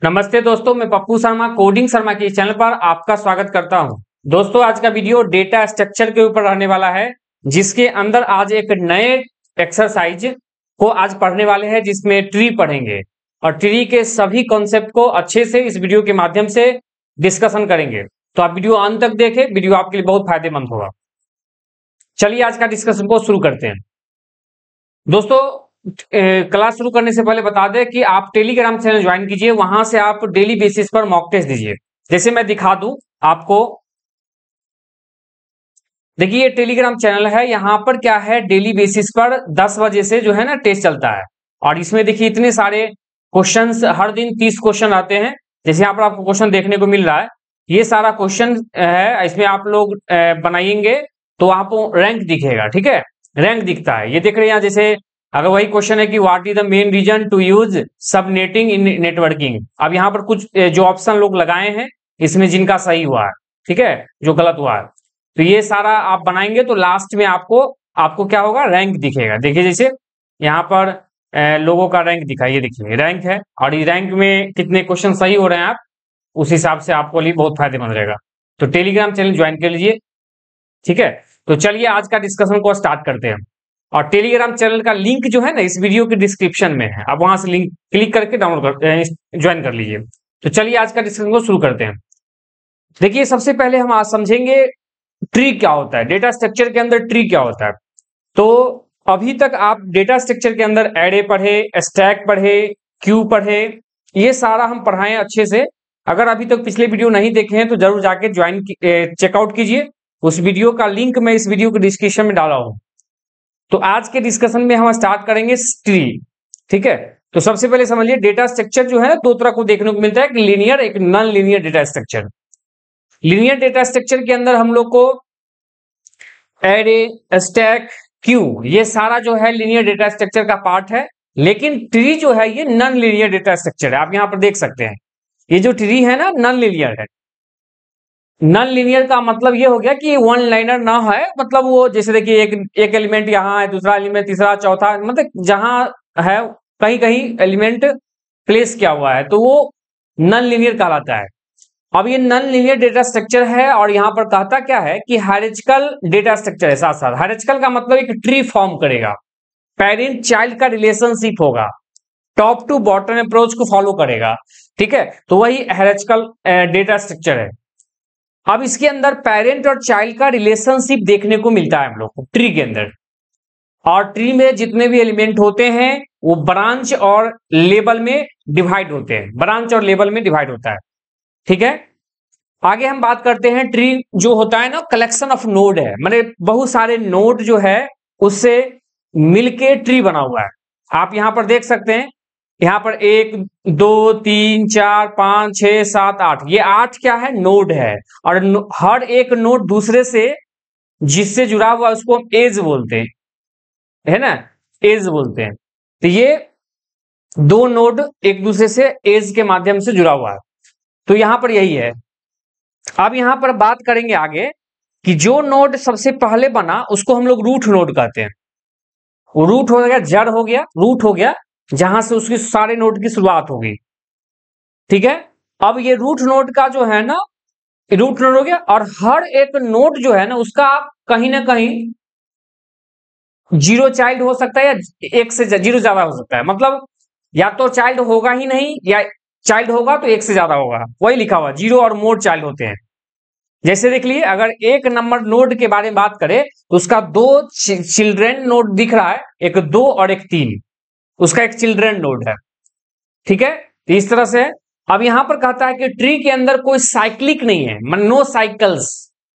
नमस्ते दोस्तों, मैं पप्पू शर्मा कोडिंग शर्मा के चैनल पर आपका स्वागत करता हूं। दोस्तों, आज का वीडियो डेटा स्ट्रक्चर के ऊपर रहने वाला है, जिसके अंदर आज एक नए एक्सरसाइज को आज पढ़ने वाले हैं, जिसमें ट्री पढ़ेंगे और ट्री के सभी कॉन्सेप्ट को अच्छे से इस वीडियो के माध्यम से डिस्कशन करेंगे। तो आप वीडियो अंत तक देखें, वीडियो आपके लिए बहुत फायदेमंद होगा। चलिए आज का डिस्कशन को शुरू करते हैं। दोस्तों, क्लास शुरू करने से पहले बता दें कि आप टेलीग्राम चैनल ज्वाइन कीजिए, वहां से आप डेली बेसिस पर मॉक टेस्ट दीजिए। जैसे मैं दिखा दूं आपको, देखिए ये टेलीग्राम चैनल है, यहाँ पर क्या है, डेली बेसिस पर 10 बजे से जो है ना टेस्ट चलता है। और इसमें देखिए इतने सारे क्वेश्चंस, हर दिन 30 क्वेश्चन आते हैं। जैसे यहाँ पर आपको क्वेश्चन देखने को मिल रहा है, ये सारा क्वेश्चन है, इसमें आप लोग बनाएंगे तो आपको रैंक दिखेगा। ठीक है, रैंक दिखता है, ये देख रहे हैं। जैसे अगर वही क्वेश्चन है कि what is the main reason to use subnetting in networking, अब यहाँ पर कुछ जो ऑप्शन लोग लगाए हैं, इसमें जिनका सही हुआ है, ठीक है, जो गलत हुआ है, तो ये सारा आप बनाएंगे तो लास्ट में आपको क्या होगा, रैंक दिखेगा। देखिए जैसे यहाँ पर लोगों का रैंक दिखा, ये देखिए रैंक है, और इस रैंक में कितने क्वेश्चन सही हो रहे हैं आप, उस हिसाब से आपको लिए बहुत फायदेमंद रहेगा। तो टेलीग्राम चैनल ज्वाइन कर लीजिए। ठीक है, तो चलिए आज का डिस्कशन को स्टार्ट करते हैं। और टेलीग्राम चैनल का लिंक जो है ना, इस वीडियो के डिस्क्रिप्शन में है, आप वहां से लिंक क्लिक करके डाउनलोड कर ज्वाइन कर लीजिए। तो चलिए आज का डिस्कशन को शुरू करते हैं। देखिए सबसे पहले हम आज समझेंगे ट्री क्या होता है, डेटा स्ट्रक्चर के अंदर ट्री क्या होता है। तो अभी तक आप डेटा स्ट्रक्चर के अंदर एरे पढ़े, स्टैक पढ़े, क्यू पढ़े, ये सारा हम पढ़ाए अच्छे से। अगर अभी तक पिछले वीडियो नहीं देखे हैं तो जरूर जाके ज्वाइन चेकआउट कीजिए। उस वीडियो का लिंक मैं इस वीडियो के डिस्क्रिप्शन में डाला हूं। तो आज के डिस्कशन में हम स्टार्ट करेंगे ट्री। ठीक है, तो सबसे पहले समझिए डेटा स्ट्रक्चर जो है ना, दो तरह को देखने को मिलता है, एक लीनियर, एक non linear data structure. Linear data structure के अंदर हम लोग को एरे, स्टैक, क्यू, ये सारा जो है लीनियर डेटा स्ट्रक्चर का पार्ट है। लेकिन ट्री जो है ये नॉन लीनियर डेटा स्ट्रक्चर है। आप यहां पर देख सकते हैं, ये जो ट्री है ना, नॉन लीनियर है। नॉन लीनियर का मतलब ये हो गया कि वन लाइनर ना है, मतलब वो जैसे देखिए एक एलिमेंट यहाँ है, दूसरा एलिमेंट, तीसरा, चौथा, मतलब जहां है कहीं कहीं एलिमेंट प्लेस किया हुआ है, तो वो नॉन लीनियर कहलाता है। अब ये नॉन लीनियर डेटा स्ट्रक्चर है, और यहां पर कहता क्या है कि हायरार्चिकल डेटा स्ट्रक्चर है। साथ साथ हायरार्चिकल का मतलब एक ट्री फॉर्म करेगा, पेरेंट चाइल्ड का रिलेशनशिप होगा, टॉप टू बॉटम अप्रोच को फॉलो करेगा। ठीक है, तो वही हायरार्चिकल डेटा स्ट्रक्चर है। अब इसके अंदर पेरेंट और चाइल्ड का रिलेशनशिप देखने को मिलता है हम लोग को ट्री के अंदर। और ट्री में जितने भी एलिमेंट होते हैं वो ब्रांच और लेबल में डिवाइड होते हैं, ब्रांच और लेबल में डिवाइड होता है। ठीक है, आगे हम बात करते हैं। ट्री जो होता है ना, कलेक्शन ऑफ नोड है, माने बहुत सारे नोड जो है उससे मिलके ट्री बना हुआ है। आप यहां पर देख सकते हैं, यहां पर 1 2 3 4 5 6 7 8, ये 8 क्या है, नोड है। और हर एक नोड दूसरे से जिससे जुड़ा हुआ उसको हम एज बोलते हैं, है ना, एज बोलते हैं। तो ये दो नोड एक दूसरे से एज के माध्यम से जुड़ा हुआ है। तो यहां पर यही है। अब यहां पर बात करेंगे आगे कि जो नोड सबसे पहले बना उसको हम लोग रूट नोड कहते हैं। वो रूट हो गया, जड़ हो गया, रूट हो गया, जहां से उसकी सारे नोड की शुरुआत होगी। ठीक है, अब ये रूट नोड का जो है ना, रूट नोड हो गया, और हर एक नोड जो है ना उसका कहीं ना कहीं जीरो चाइल्ड हो सकता है, या एक से जीरो ज्यादा हो सकता है। मतलब या तो चाइल्ड होगा ही नहीं, या चाइल्ड होगा तो एक से ज्यादा होगा, वही लिखा हुआ, जीरो और मोर चाइल्ड होते हैं। जैसे देख लिए, अगर एक नंबर नोड के बारे में बात करें तो उसका दो चिल्ड्रन नोड दिख रहा है, एक 2 और एक 3, उसका एक चिल्ड्रन नोड है। ठीक है, तो इस तरह से अब यहां पर कहता है कि ट्री के अंदर कोई साइक्लिक नहीं है, नो साइकिल्स,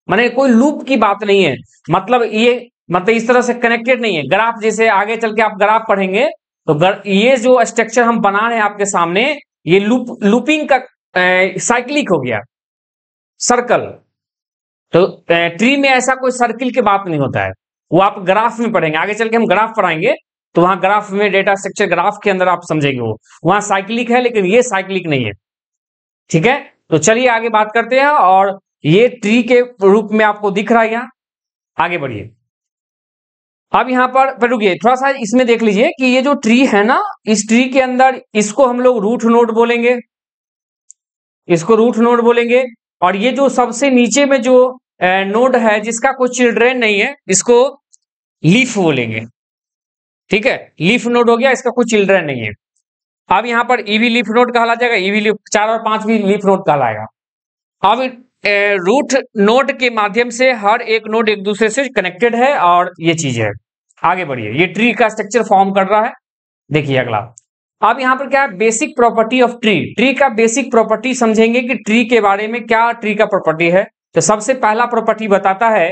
माने कोई लूप की बात नहीं है। मतलब ये मतलब इस तरह से कनेक्टेड नहीं है। ग्राफ जैसे आगे चल के आप ग्राफ पढ़ेंगे तो ये जो स्ट्रक्चर हम बना रहे हैं आपके सामने, ये लूपिंग का साइक्लिक हो गया, सर्कल। तो ट्री में ऐसा कोई सर्किल की बात नहीं होता है, वो आप ग्राफ में पढ़ेंगे। आगे चल के हम ग्राफ पढ़ाएंगे तो वहां ग्राफ में, डेटा स्ट्रक्चर ग्राफ के अंदर आप समझेंगे, वो वहां साइक्लिक है, लेकिन ये साइक्लिक नहीं है। ठीक है, तो चलिए आगे बात करते हैं। और ये ट्री के रूप में आपको दिख रहा है, यहां आगे बढ़िए। अब यहां पर रुकिए, थोड़ा सा इसमें देख लीजिए कि ये जो ट्री है ना, इस ट्री के अंदर इसको हम लोग रूट नोड बोलेंगे, इसको रूट नोड बोलेंगे। और ये जो सबसे नीचे में जो नोड है जिसका कोई चिल्ड्रेन नहीं है, इसको लीफ बोलेंगे। ठीक है, लीफ नोड हो गया, इसका कोई चिल्ड्रेन नहीं है। अब यहाँ पर ईवी लीफ नोड कहला जाएगा, ईवी लीफ 4 और 5 भी लीफ नोड कहलाएगा। अब रूट नोड के माध्यम से हर एक नोड एक दूसरे से कनेक्टेड है और ये चीज है। आगे बढ़िए, ये ट्री का स्ट्रक्चर फॉर्म कर रहा है। देखिए अगला, अब यहाँ पर क्या है, basic property of tree. Tree का बेसिक प्रॉपर्टी समझेंगे कि ट्री के बारे में क्या ट्री का प्रॉपर्टी है। तो सबसे पहला प्रॉपर्टी बताता है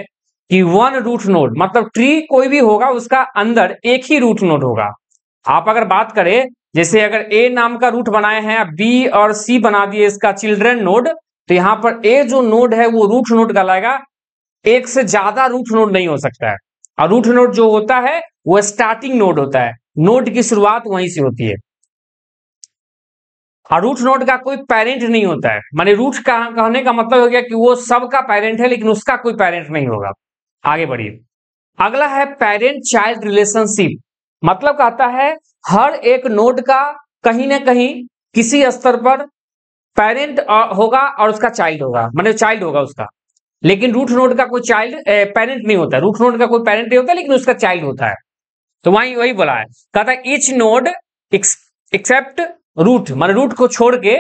कि वन रूट नोड, मतलब ट्री कोई भी होगा उसका अंदर एक ही रूट नोड होगा। आप अगर बात करें, जैसे अगर ए नाम का रूट बनाए हैं, बी और सी बना दिए इसका चिल्ड्रन नोड, तो यहाँ पर ए जो नोड है वो रूट नोड कहलाएगा। एक से ज्यादा रूट नोड नहीं हो सकता है। और रूट नोड जो होता है वो स्टार्टिंग नोड होता है, नोड की शुरुआत वहीं से होती है। और रूट नोड का कोई पेरेंट नहीं होता है, माने रूट का कहने का मतलब हो गया कि वो सबका पेरेंट है लेकिन उसका कोई पेरेंट नहीं होगा। आगे बढ़िए, अगला है पेरेंट चाइल्ड रिलेशनशिप। मतलब कहता है हर एक नोड का कहीं ना कहीं किसी स्तर पर पेरेंट होगा और उसका चाइल्ड होगा, माने चाइल्ड होगा उसका। लेकिन रूट नोड का कोई चाइल्ड पेरेंट नहीं होता है, रूट नोड का कोई पेरेंट नहीं होता लेकिन उसका चाइल्ड होता है। तो वही बोला है, कहता है ईच नोड एक्सेप्ट रूट, माने रूट को छोड़ के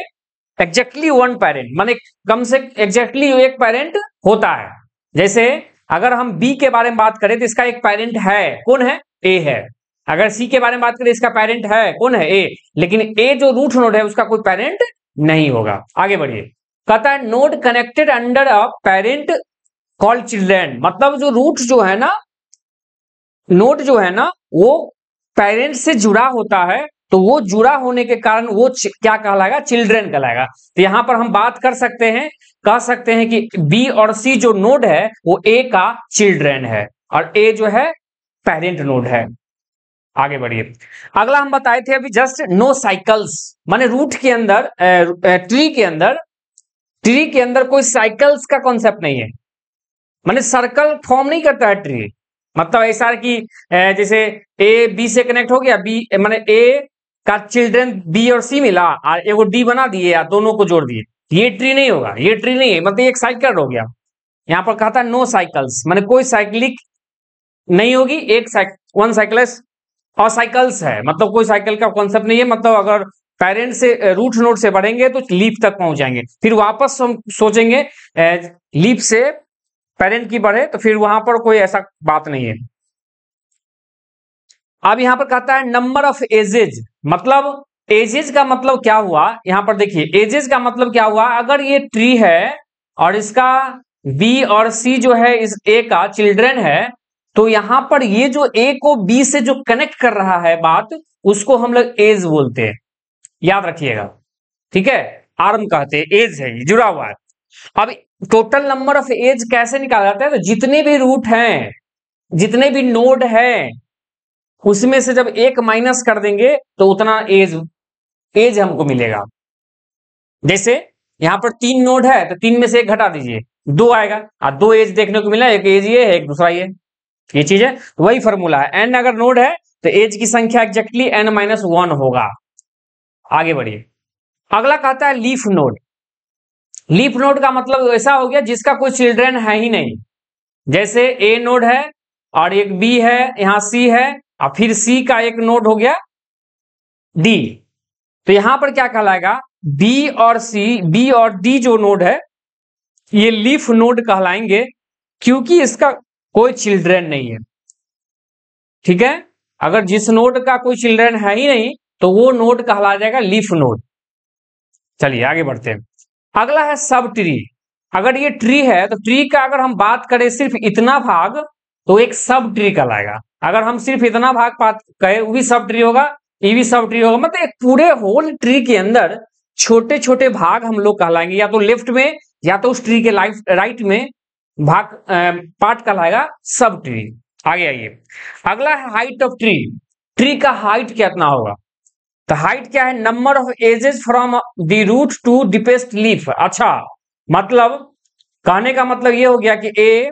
एग्जैक्टली वन पेरेंट, माने कम से एग्जैक्टली एक पेरेंट होता है। जैसे अगर हम बी के बारे में बात करें तो इसका एक पेरेंट है, कौन है, ए है। अगर सी के बारे में बात करें इसका पेरेंट है, कौन है, ए। लेकिन ए जो रूट नोड है उसका कोई पेरेंट नहीं होगा। आगे बढ़िए, कहता है node connected under a parent called children. मतलब जो रूट जो है ना, नोड जो है ना वो पेरेंट से जुड़ा होता है, तो वो जुड़ा होने के कारण वो क्या कहलाएगा, चिल्ड्रेन कहलाएगा। तो यहां पर हम बात कर सकते हैं, कह सकते हैं कि बी और सी जो नोड है वो ए का चिल्ड्रेन है और ए जो है पेरेंट नोड है। आगे बढ़िए, अगला हम बताए थे अभी जस्ट नो साइकिल्स, माने रूट के अंदर ट्री के अंदर कोई साइकिल्स का कॉन्सेप्ट नहीं है, माने सर्कल फॉर्म नहीं करता है ट्री। मतलब ऐसा है कि जैसे ए बी से कनेक्ट हो गया, बी माने ए का चिल्ड्रन बी और सी मिला और एगो डी बना दिए या दोनों को जोड़ दिए, ये ट्री नहीं होगा, ये ट्री नहीं है, मतलब एक साइकिल हो गया। यहाँ पर कहता है नो साइकिल्स, माने कोई साइक्लिक नहीं होगी, वन साइकिलस और साइकिल्स है, मतलब कोई साइकिल का कॉन्सेप्ट नहीं है। मतलब अगर पेरेंट से रूट नोड से बढ़ेंगे तो लीफ तक पहुंच जाएंगे, फिर वापस हम सोचेंगे लीफ से पेरेंट की बढ़े, तो फिर वहां पर कोई ऐसा बात नहीं है। अब यहां पर कहता है नंबर ऑफ एजेज, मतलब एजेज का मतलब क्या हुआ, यहां पर देखिए एजेज का मतलब क्या हुआ। अगर ये ट्री है और इसका बी और सी जो है इस ए का चिल्ड्रन है, तो यहां पर ये जो ए को बी से जो कनेक्ट कर रहा है बात, उसको हम लोग एज बोलते हैं, याद रखिएगा। ठीक है, आर्म कहते हैं, एज है, जुड़ा हुआ है। अब टोटल नंबर ऑफ एज कैसे निकाला जाता है, तो जितने भी रूट हैं, जितने भी नोड हैं, उसमें से जब एक माइनस कर देंगे तो उतना एज हमको मिलेगा। जैसे यहां पर 3 नोड है तो 3 में से एक घटा दीजिए, 2 आएगा और 2 एज देखने को मिला, एक एज ये है एक दूसरा ये चीज है। वही फॉर्मूला है, एन अगर नोड है तो एज की संख्या एग्जैक्टली n-1 होगा। आगे बढ़िए, अगला कहता है लीफ नोड। लीफ नोड का मतलब ऐसा हो गया जिसका कोई चिल्ड्रन है ही नहीं। जैसे ए नोड है और एक बी है, यहां सी है और फिर सी का एक नोड हो गया डी, तो यहां पर क्या कहलाएगा, बी और डी जो नोड है ये लीफ नोड कहलाएंगे, क्योंकि इसका कोई चिल्ड्रन नहीं है। ठीक है, अगर जिस नोड का कोई चिल्ड्रन है ही नहीं तो वो नोड कहला जाएगा लीफ नोड। चलिए आगे बढ़ते हैं, अगला है सब ट्री। अगर ये ट्री है तो ट्री का अगर हम बात करें सिर्फ इतना भाग तो एक सब ट्री कहलाएगा। अगर हम सिर्फ इतना भाग बात कहें वो भी सब ट्री होगा, ये भी सब ट्री होगा। मतलब एक पूरे होल ट्री के अंदर छोटे छोटे भाग हम लोग कहलाएंगे, या तो लेफ्ट में या तो उस ट्री के राइट में भाग पार्ट कहलाएगा सब ट्री। आगे आइए, अगला है हाइट ऑफ ट्री। ट्री का हाइट कितना होगा, तो हाइट क्या है, number of edges from the root to deepest leaf. अच्छा, मतलब कहने का मतलब ये हो गया कि ए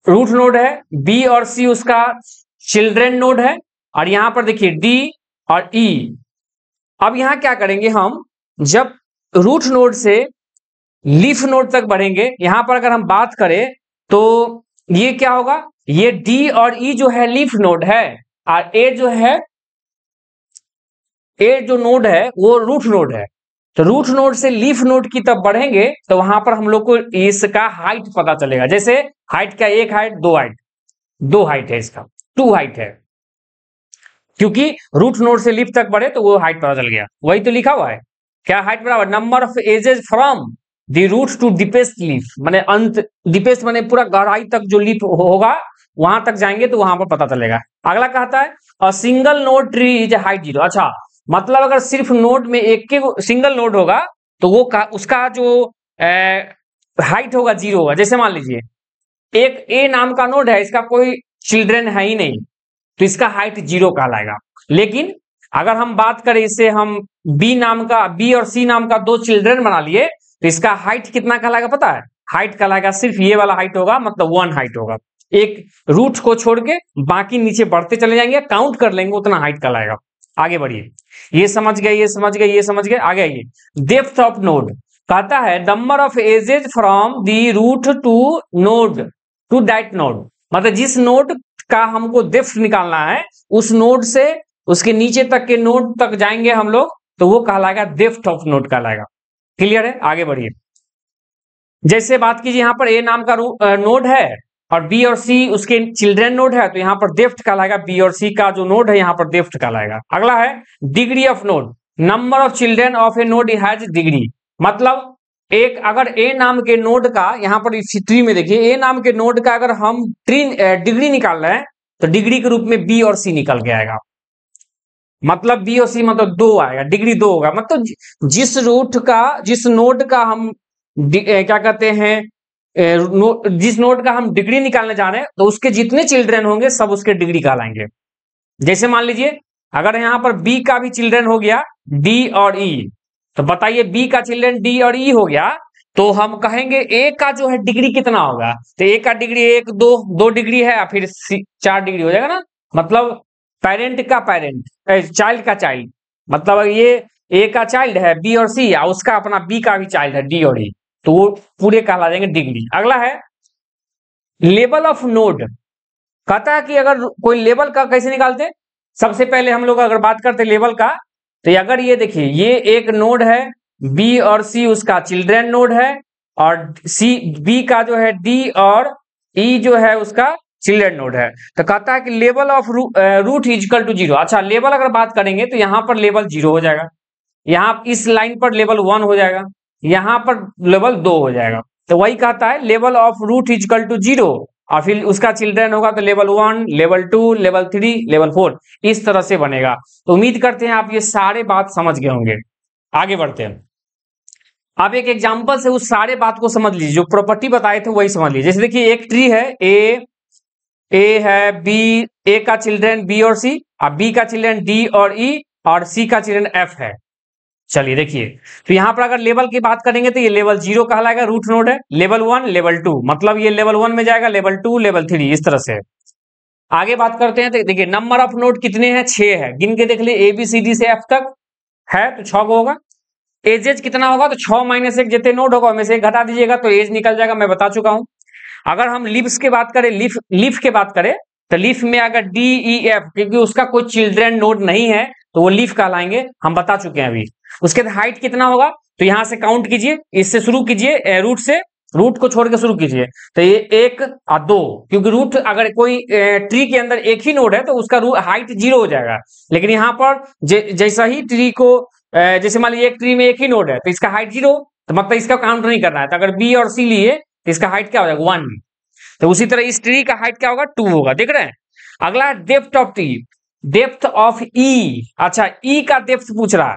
रूट नोड है, बी और सी उसका चिल्ड्रन नोड है, और यहां पर देखिए डी और ई। अब यहां क्या करेंगे हम, जब रूट नोड से लीफ नोड तक बढ़ेंगे। यहां पर अगर हम बात करें तो ये क्या होगा, ये डी और ई जो है लीफ नोड है, और ए जो नोड है वो रूट नोड है। तो रूट नोड से लीफ नोड की तरफ बढ़ेंगे तो वहां पर हम लोग को इसका हाइट पता चलेगा। जैसे हाइट क्या, एक हाइट, दो हाइट है, इसका 2 हाइट है, क्योंकि रूट नोड से लीफ तक बढ़े तो वो हाइट पता चल गया। वही तो लिखा हुआ है, क्या हाइट बराबर number of edges from the root to deepest leaf, माने अंत, डीपेस्ट माने पूरा गहराई तक जो लीफ होगा वहां तक जाएंगे तो वहां पर पता चलेगा। अगला कहता है a single node tree is height 0। अच्छा, मतलब अगर सिर्फ नोड में एक के सिंगल नोड होगा तो वो उसका जो हाइट होगा 0 होगा। जैसे मान लीजिए एक ए नाम का नोड है, इसका कोई चिल्ड्रन है ही नहीं, तो इसका हाइट 0 कहलाएगा। लेकिन अगर हम बात करें इससे हम बी और सी नाम का 2 चिल्ड्रन बना लिए तो इसका हाइट कितना कहलाएगा पता है? हाइट कहलाएगा सिर्फ ये वाला हाइट होगा, मतलब 1 हाइट होगा। एक रूट को छोड़ के बाकी नीचे बढ़ते चले जाएंगे, काउंट कर लेंगे उतना हाइट कहलाएगा। आगे बढ़िए, ये समझ गए, आगे आइए। डेप्थ ऑफ नोड कहता है number of edges from the root to node to that node, मतलब जिस नोड का हमको डेप्थ निकालना है उस नोड से उसके नीचे तक के नोड तक जाएंगे हम लोग तो वो कहलाएगा डेप्थ ऑफ नोड कहलाएगा। क्लियर है? आगे बढ़िए। जैसे बात कीजिए यहाँ पर ए नाम का नोड है और बी और सी उसके चिल्ड्रन नोड है, तो यहाँ पर डेप्थ कहलाएगा बी और सी का जो नोड है यहाँ पर डेप्थ कहलाएगा। अगला है degree of node, number of children of a node has degree, मतलब एक अगर ए नाम के नोड का, यहाँ पर इस ट्री में देखिए ए नाम के नोड का अगर हम डिग्री निकाल रहे हैं तो डिग्री के रूप में बी और सी निकल के आएगा, मतलब बी और सी मतलब 2 आएगा, डिग्री 2 होगा। मतलब जिस नोड का हम क्या कहते हैं जिस नोड का हम डिग्री निकालने जा रहे हैं तो उसके जितने चिल्ड्रन होंगे सब उसके डिग्री कहलाएंगे। जैसे मान लीजिए अगर यहाँ पर बी का भी चिल्ड्रन हो गया डी और ई, तो बताइए बी का चिल्ड्रन डी और ई हो गया तो हम कहेंगे ए का जो है डिग्री कितना होगा, तो ए का डिग्री 1 2 डिग्री है, फिर 4 डिग्री हो जाएगा ना, मतलब पेरेंट का पेरेंट, चाइल्ड का चाइल्ड, मतलब ये ए का चाइल्ड है बी और सी और उसका अपना बी का भी चाइल्ड है डी और ई, तो वो पूरे कहला जाएंगे डिग्री। अगला है लेवल ऑफ नोड, कहता है कि अगर कोई लेवल का कैसे निकालते हैं, सबसे पहले हम लोग अगर बात करते लेवल का तो अगर ये देखिए ये एक नोड है बी और सी उसका चिल्ड्रन नोड है और सी बी का जो है डी और ई जो है उसका चिल्ड्रन नोड है, तो कहता है कि level of root is equal to 0। अच्छा, लेवल अगर बात करेंगे तो यहाँ पर लेवल 0 हो जाएगा, यहाँ इस लाइन पर लेवल 1 हो जाएगा, यहाँ पर लेवल 2 हो जाएगा, तो वही कहता है level of root is equal to 0 और फिर उसका चिल्ड्रन होगा तो लेवल 1 लेवल 2 लेवल 3 लेवल 4 इस तरह से बनेगा। तो उम्मीद करते हैं आप ये सारे बात समझ गए होंगे। आगे बढ़ते हैं, आप एक एग्जांपल से उस सारे बात को समझ लीजिए, जो प्रॉपर्टी बताए थे वही समझ लीजिए। जैसे देखिए एक ट्री है ए है बी, ए का चिल्ड्रन बी और सी और बी का चिल्ड्रन डी और ई और सी का चिल्ड्रन एफ है। चलिए देखिए, तो यहां पर अगर लेवल की बात करेंगे तो ये लेवल 0 कहलाएगा, रूट नोड है, लेवल 1 लेवल 2 मतलब ये लेवल 1 में जाएगा, लेवल 2 लेवल 3 इस तरह से। आगे बात करते हैं तो देखिए नंबर ऑफ नोड कितने हैं, 6 है, गिन के देख लिए ए बी सी डी से एफ तक है तो 6 को होगा। एजेज कितना होगा तो 6 माइनस 1 जितने नोड होगा उनमें से एक घटा दीजिएगा तो एज निकल जाएगा, मैं बता चुका हूं। अगर हम लीव्स की बात करें, लीफ की बात करें तो लीफ में अगर डी ई एफ, क्योंकि उसका कोई चिल्ड्रन नोड नहीं है तो वो लीफ कहलाएंगे, हम बता चुके हैं अभी। उसके बाद हाइट कितना होगा तो यहां से काउंट कीजिए, इससे शुरू कीजिए, रूट से, रूट को छोड़ के शुरू कीजिए, तो ये 1 और 2, क्योंकि रूट अगर कोई ट्री के अंदर एक ही नोड है तो उसका हाइट 0 हो जाएगा। लेकिन यहाँ पर जैसा ही ट्री को जैसे मान लीजिए एक ट्री में एक ही नोड है तो इसका हाइट 0, तो मतलब इसका काउंट नहीं करना है। तो अगर बी और सी लिए तो इसका हाइट क्या हो जाएगा 1, तो उसी तरह इस ट्री का हाइट क्या होगा 2 होगा। देख रहे हैं? अगला depth of tree, depth of E. अच्छा, ई का डेप्थ पूछ रहा है,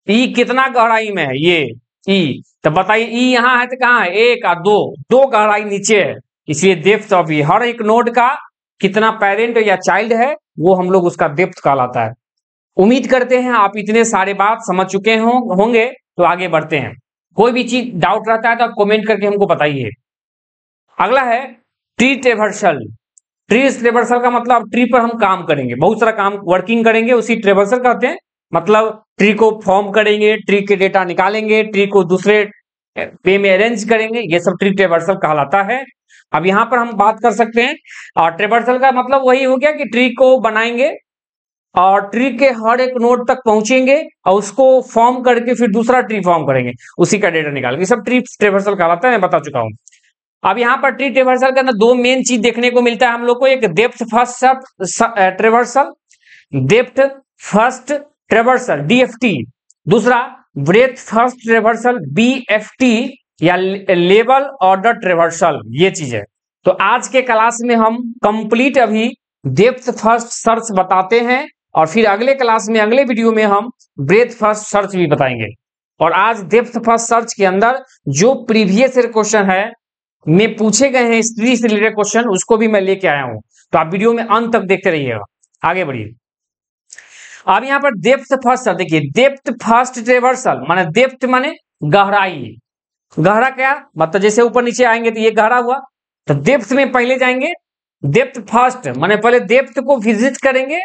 ई कितना गहराई में है ये ई, तो बताइए ई यहाँ है तो कहाँ है 1 और 2 गहराई नीचे है, इसलिए डेप्थ ऑफ ई। हर एक नोड का कितना पेरेंट या चाइल्ड है वो हम लोग उसका डेप्थ कहलाता है। उम्मीद करते हैं आप इतने सारे बात समझ चुके होंगे। तो आगे बढ़ते हैं, कोई भी चीज डाउट रहता है तो आप कमेंट करके हमको बताइए। अगला है ट्री ट्रेवर्सल। ट्री ट्रेवर्सल का मतलब ट्री पर हम काम करेंगे, बहुत सारा काम वर्किंग करेंगे, उसी ट्रेवर्सल कहते हैं। मतलब ट्री को फॉर्म करेंगे, ट्री के डेटा निकालेंगे, ट्री को दूसरे वे में अरेंज करेंगे, ये सब ट्री ट्रेवर्सल कहलाता है। अब यहाँ पर हम बात कर सकते हैं, और ट्रेवर्सल का मतलब वही हो गया कि ट्री को बनाएंगे और ट्री के हर एक नोड तक पहुंचेंगे और उसको फॉर्म करके फिर दूसरा ट्री फॉर्म करेंगे, उसी का डेटा निकालेंगे, सब ट्री ट्रेवर्सल कहलाता है, मैं बता चुका हूं। अब यहाँ पर ट्री ट्रेवर्सल के अंदर दो मेन चीज देखने को मिलता है हम लोग को, एक depth first traversal, depth first traversal DFT, दूसरा ब्रेथ फर्स्ट ट्रेवर्सल BFT या लेवल ऑर्डर ट्रेवर्सल, ये चीज है। तो आज के क्लास में हम कंप्लीट अभी डेप्थ फर्स्ट सर्च बताते हैं और फिर अगले क्लास में, अगले वीडियो में हम ब्रेथ फर्स्ट सर्च भी बताएंगे। और आज डेप्थ फर्स्ट सर्च के अंदर जो प्रीवियस क्वेश्चन है में पूछे गए हैं हिस्ट्री से रिलेटेड क्वेश्चन, उसको भी मैं लेके आया हूं, तो आप वीडियो में अंत तक देखते रहिएगा। आगे बढ़िए। अब यहाँ पर डेप्थ फर्स्ट, देखिए डेप्थ फर्स्ट ट्रेवर्सल माने डेप्थ माने गहराई, गहरा क्या मतलब जैसे ऊपर नीचे आएंगे तो ये गहरा हुआ, तो डेप्थ में पहले जाएंगे, डेप्थ फर्स्ट माने पहले डेप्थ को विजिट करेंगे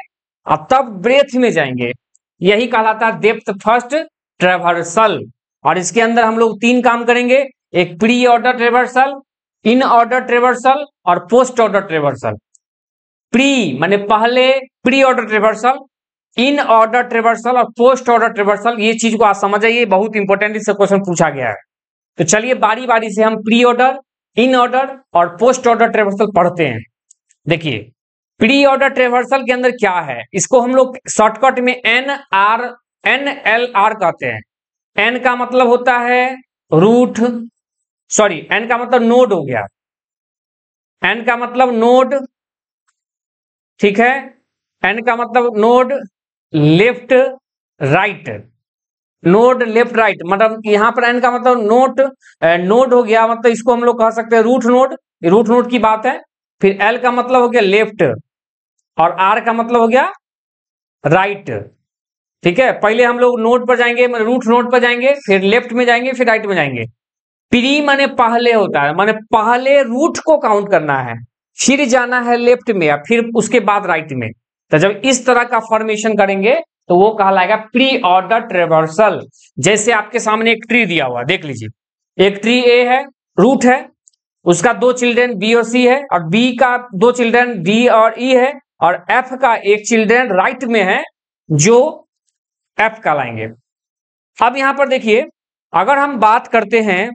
और तब ब्रेथ में जाएंगे, यही कहलाता है डेप्थ फर्स्ट ट्रेवर्सल। और इसके अंदर हम लोग 3 काम करेंगे, एक pre order traversal, in order traversal और पोस्ट ऑर्डर ट्रेवर्सल। प्री माने पहले, pre order traversal, in order traversal और पोस्ट ऑर्डर ट्रेवर्सल, ये चीज को आप समझ जाइए, बहुत इंपॉर्टेंट इससे क्वेश्चन पूछा गया है। तो चलिए बारी बारी से हम प्री ऑर्डर, इन ऑर्डर और पोस्ट ऑर्डर ट्रेवर्सल पढ़ते हैं। देखिए प्री ऑर्डर ट्रेवर्सल के अंदर क्या है, इसको हम लोग शॉर्टकट में NLR कहते हैं। एन का मतलब होता है रूट, सॉरी एन का मतलब नोड हो गया, एन का मतलब नोड, ठीक है, एन का मतलब node left right, node left right, मतलब यहां पर एन का मतलब नोड हो गया, मतलब इसको हम लोग कह सकते हैं रूट नोड, रूट नोड की बात है। फिर एल का मतलब हो गया लेफ्ट और आर का मतलब हो गया राइट, ठीक है। पहले हम लोग नोड पर जाएंगे, रूट नोड पर जाएंगे, फिर लेफ्ट में जाएंगे, फिर राइट में जाएंगे। प्री माने पहले होता है, माने पहले रूट को काउंट करना है, फिर जाना है लेफ्ट में या फिर उसके बाद राइट में। तो जब इस तरह का फॉर्मेशन करेंगे तो वो कहलाएगा प्री ऑर्डर ट्रेवर्सल। जैसे आपके सामने एक ट्री दिया हुआ, देख लीजिए, एक ट्री ए है, रूट है, उसका 2 चिल्ड्रन बी और सी है, और बी का 2 चिल्ड्रन डी और ई है, और एफ का एक चिल्ड्रन राइट में है जो एफ कहलाएंगे। अब यहां पर देखिए, अगर हम बात करते हैं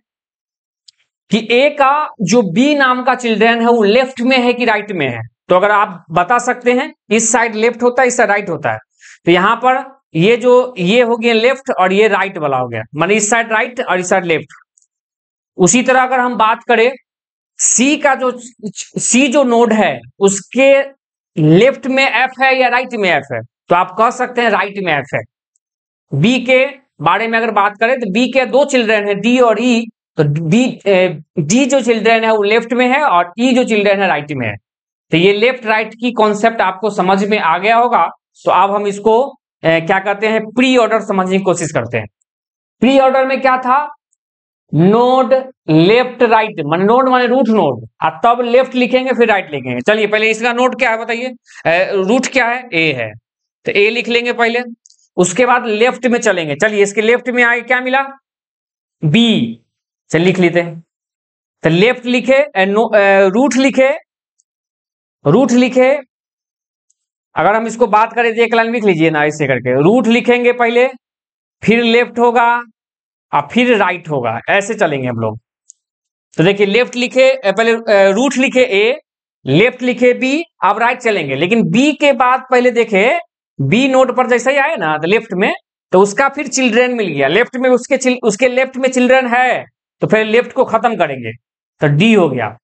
कि ए का जो बी नाम का चिल्ड्रन है वो लेफ्ट में है कि राइट में है, तो अगर आप बता सकते हैं, इस साइड लेफ्ट होता है, इस साइड राइट होता है, तो यहां पर ये हो गया लेफ्ट और ये राइट वाला हो गया, माने इस साइड राइट और इस साइड लेफ्ट। उसी तरह अगर हम बात करें सी का, सी जो नोड है उसके लेफ्ट में एफ है या राइट में एफ है, तो आप कह सकते हैं राइट में एफ है। बी के बारे में अगर बात करें तो बी के 2 चिल्ड्रन है डी और ई, तो डी जो चिल्ड्रन है वो लेफ्ट में है और ई जो चिल्ड्रन है राइट में है। तो ये लेफ्ट राइट की कॉन्सेप्ट आपको समझ में आ गया होगा। तो अब हम इसको क्या कहते हैं, प्री ऑर्डर समझने की कोशिश करते हैं। प्री ऑर्डर में क्या था, नोड लेफ्ट राइट, माने नोड माने रूट नोड, और तब लेफ्ट लिखेंगे फिर राइट लिखेंगे। चलिए पहले इसका नोड क्या है बताइए, रूट क्या है, ए है, तो ए लिख लेंगे पहले, उसके बाद लेफ्ट में चलेंगे। चलिए इसके लेफ्ट में आगे क्या मिला, बी, चल लिख लेते हैं। तो लेफ्ट लिखे, रूट लिखे, अगर हम इसको बात करें तो एक लाइन लिख लीजिए ना ऐसे करके, रूट लिखेंगे पहले, फिर लेफ्ट होगा और फिर राइट होगा, ऐसे चलेंगे हम लोग। तो देखिए लेफ्ट लिखे पहले, रूट लिखे ए, लेफ्ट लिखे बी, अब राइट चलेंगे, लेकिन बी के बाद पहले देखे बी नोड पर जैसे ही आए ना तो लेफ्ट में, तो उसका फिर चिल्ड्रन मिल गया लेफ्ट में, उसके लेफ्ट में चिल्ड्रन है, तो फिर लेफ्ट को खत्म करेंगे, तो डी हो गया।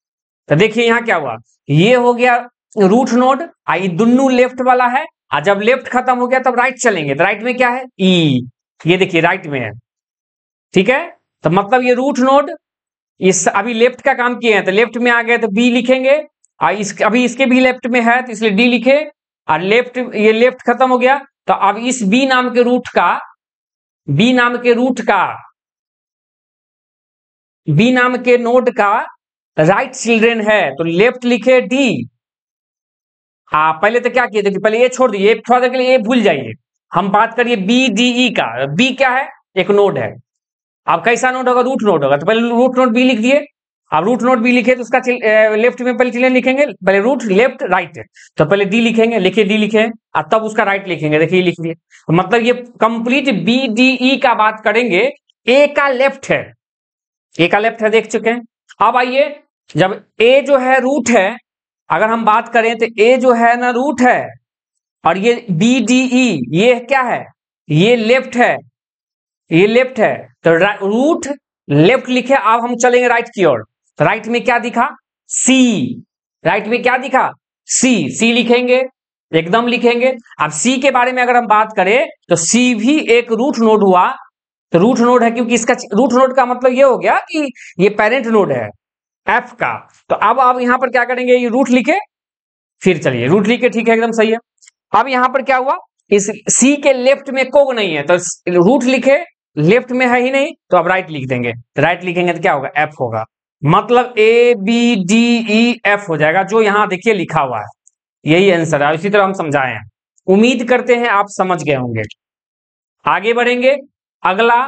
तो देखिए यहां क्या हुआ, ये हो गया रूट नोड, आई दोनों लेफ्ट वाला है, और जब लेफ्ट खत्म हो गया तब राइट चलेंगे, तो राइट में क्या है, ई, ये देखिए राइट में है, ठीक है। तो मतलब ये रूट नोड इस अभी लेफ्ट का काम किए हैं, तो लेफ्ट में आ गए तो बी लिखेंगे, और अभी इसके भी लेफ्ट में है तो इसलिए डी लिखे, और लेफ्ट, ये लेफ्ट खत्म हो गया, तो अब इस बी नाम के रूट का, बी नाम के नोड का राइट चिल्ड्रन है, तो लेफ्ट लिखे डी। हाँ पहले तो क्या किए, देखिए पहले ये छोड़ दिए, थोड़ा देर के लिए ये भूल जाइए, हम बात करिए BDE का, बी क्या है, एक नोड है। अब कैसा नोड होगा, रूट नोड होगा, तो पहले रूट नोड बी लिख दिए। अब रूट नोड बी लिखे तो उसका लेफ्ट में पहले चिल्ड्रन लिखेंगे, पहले रूट लेफ्ट राइट, तो पहले डी लिखेंगे, लिखिए डी लिखे और तब उसका राइट लिखेंगे, देखिए लिख दिए। तो मतलब ये कंप्लीट BDE का बात करेंगे, ए का लेफ्ट है, ए का लेफ्ट है, देख चुके हैं। अब आइए, जब ए जो है रूट है, अगर हम बात करें तो ए जो है ना रूट है, और ये BDE ये क्या है, ये लेफ्ट है, ये लेफ्ट है, तो रूट लेफ्ट लिखे। अब हम चलेंगे राइट की ओर, तो राइट में क्या दिखा, सी, राइट में क्या दिखा, सी, सी लिखेंगे, एकदम लिखेंगे। अब सी के बारे में अगर हम बात करें तो सी भी एक रूट नोड हुआ, तो रूट नोड है क्योंकि इसका रूट नोड का मतलब ये हो गया कि ये पेरेंट नोड है एफ का। तो अब आप यहां पर क्या करेंगे, ये रूट लिखे, फिर चलिए रूट लिखे, ठीक है, एकदम सही है। अब यहां पर क्या हुआ, इस सी के लेफ्ट में कोग नहीं है, तो रूट लिखे, लेफ्ट में है ही नहीं, तो अब राइट लिख देंगे, तो राइट लिखेंगे तो क्या होगा, एफ होगा, मतलब ABDEF हो जाएगा, जो यहां देखिए लिखा हुआ है, यही आंसर है। इसी तरह हम समझाए हैं, उम्मीद करते हैं आप समझ गए होंगे। आगे बढ़ेंगे, अगला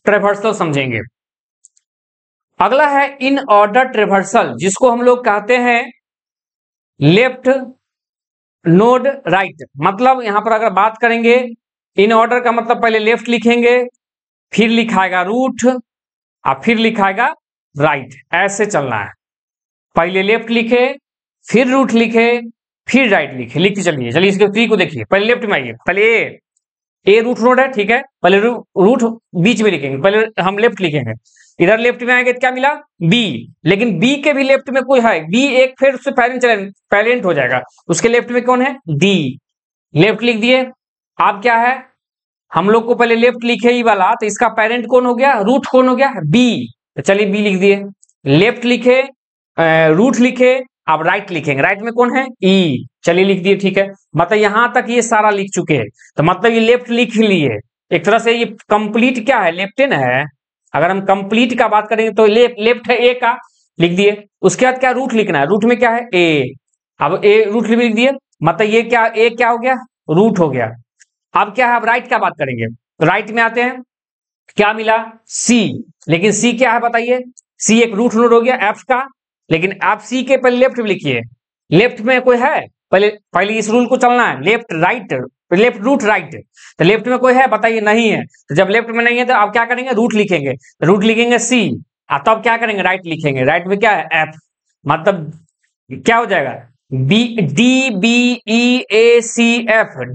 ट्रेवर्सल समझेंगे। अगला है इन ऑर्डर ट्रेवर्सल, जिसको हम लोग कहते हैं लेफ्ट नोड राइट। मतलब यहां पर अगर बात करेंगे इन ऑर्डर का मतलब पहले लेफ्ट लिखेंगे, फिर लिखाएगा रूट और फिर लिखाएगा राइट, ऐसे चलना है। पहले लेफ्ट लिखे, फिर रूट लिखे, फिर राइट लिखे, लिखते चलिए। चलिए इसके ट्री को देखिए, पहले लेफ्ट में आइए, पहले ए रूट नोड है, ठीक है, पहले रूट बीच में लिखेंगे, पहले हम लेफ्ट लिखेंगे, इधर लेफ्ट में आएंगे तो क्या मिला, बी, लेकिन बी के भी लेफ्ट में कोई है, बी एक फिर उससे पेरेंट हो जाएगा, उसके लेफ्ट में कौन है, डी, लेफ्ट लिख दिए। अब क्या है, हम लोग को पहले लेफ्ट लिखे ही वाला, तो इसका पेरेंट कौन हो गया, रूट कौन हो गया, बी, तो चलिए बी लिख दिए। लेफ्ट लिखे, रूट लिखे, अब राइट लिखेंगे, राइट में कौन है, ई, चलिए लिख दिए, ठीक है। मतलब यहां तक ये सारा लिख चुके हैं, तो मतलब ये लेफ्ट लिख लिए, एक तरह से ये कंप्लीट क्या है, लेफ्ट है। अगर हम कंप्लीट का बात करेंगे तो लेफ्ट है ए का, लिख दिए। उसके बाद क्या, रूट लिखना है, रूट में क्या है, ए, अब ए रूट लिख दिए, मतलब ये क्या, ए क्या हो गया, रूट हो गया। अब क्या है, अब राइट का बात करेंगे, तो राइट में आते हैं, क्या मिला, सी, लेकिन सी क्या है बताइए, सी एक रूट नोड हो गया एफ का, लेकिन आप सी के पहले लेफ्ट में लिखिए, लेफ्ट में कोई है, पहले इस रूल को चलना है, left right, left root right, तो लेफ्ट में कोई है बताइए, नहीं है, तो जब लेफ्ट में नहीं है तो आप क्या करेंगे, रूट लिखेंगे, रूट लिखेंगे सी, तब क्या करेंगे, राइट लिखेंगे, राइट में क्या है, एफ, मतलब क्या हो जाएगा, DBEACF,